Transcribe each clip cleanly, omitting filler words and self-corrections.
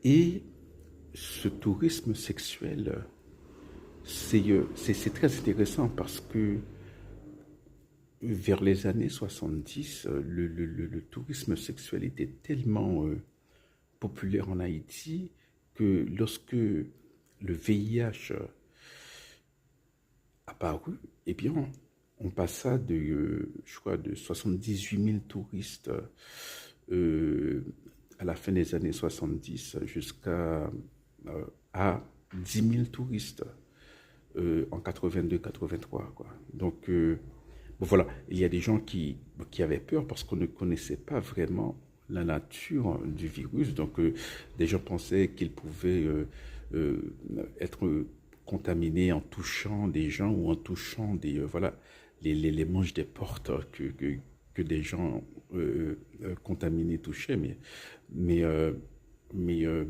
Et ce tourisme sexuel, c'est très intéressant parce que vers les années 70, le tourisme sexuel était tellement populaire en Haïti que lorsque le VIH apparu, eh bien, on passa je crois, de 78 000 touristes euh, à la fin des années 70 jusqu'à à 10 000 touristes en 82-83, quoi. Donc, bon, voilà, il y a des gens qui avaient peur parce qu'on ne connaissait pas vraiment la nature du virus. Donc, des gens pensaient qu'ils pouvaient euh, être contaminés en touchant des gens ou en touchant voilà, les manches des portes que des gens contaminés touchaient. Mais, euh, mais, euh,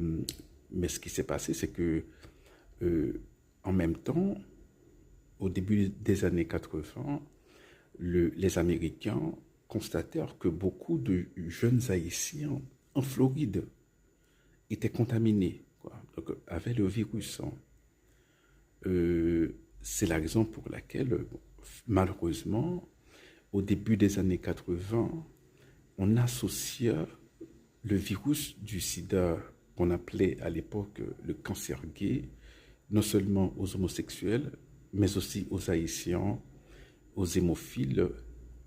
mais ce qui s'est passé, c'est que euh, en même temps, au début des années 80, les Américains constatèrent que beaucoup de jeunes Haïtiens en Floride étaient contaminés, quoi, donc, avaient le virus. C'est la raison pour laquelle, malheureusement, au début des années 80, on associa le virus du sida qu'on appelait à l'époque le cancer gay, non seulement aux homosexuels, mais aussi aux Haïtiens, aux hémophiles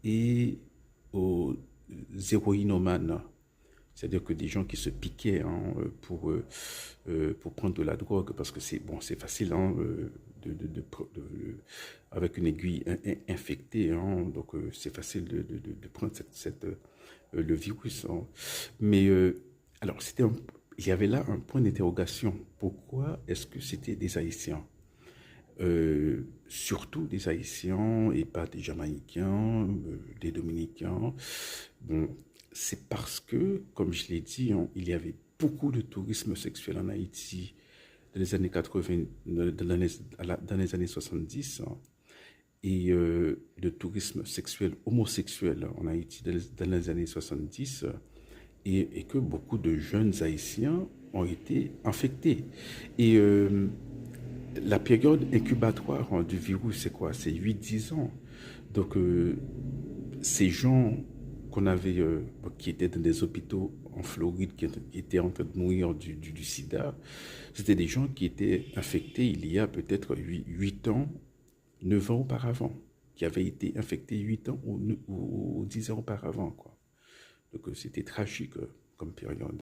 et aux héroïnomanes. C'est-à-dire que des gens qui se piquaient pour prendre de la drogue, parce que c'est bon, c'est facile avec une aiguille infectée, hein, donc c'est facile de prendre le virus. Hein. Mais alors, il y avait là un point d'interrogation. Pourquoi est-ce que c'était des Haïtiens surtout des Haïtiens et pas des Jamaïcains, des Dominicains. Bon, c'est parce que, comme je l'ai dit, il y avait beaucoup de tourisme sexuel en Haïti dans les années 80, dans les années 70, hein, et le tourisme sexuel homosexuel en Haïti dans les années 70, et que beaucoup de jeunes Haïtiens ont été infectés. Et la période incubatoire, hein, du virus, c'est quoi? C'est 8-10 ans. Donc, ces gens qui étaient dans des hôpitaux en Floride, qui étaient en train de mourir du sida, c'était des gens qui étaient infectés il y a peut-être 8 ans, 9 ans auparavant, qui avaient été infectés 8 ans ou 10 ans auparavant, quoi. Donc, c'était tragique comme période.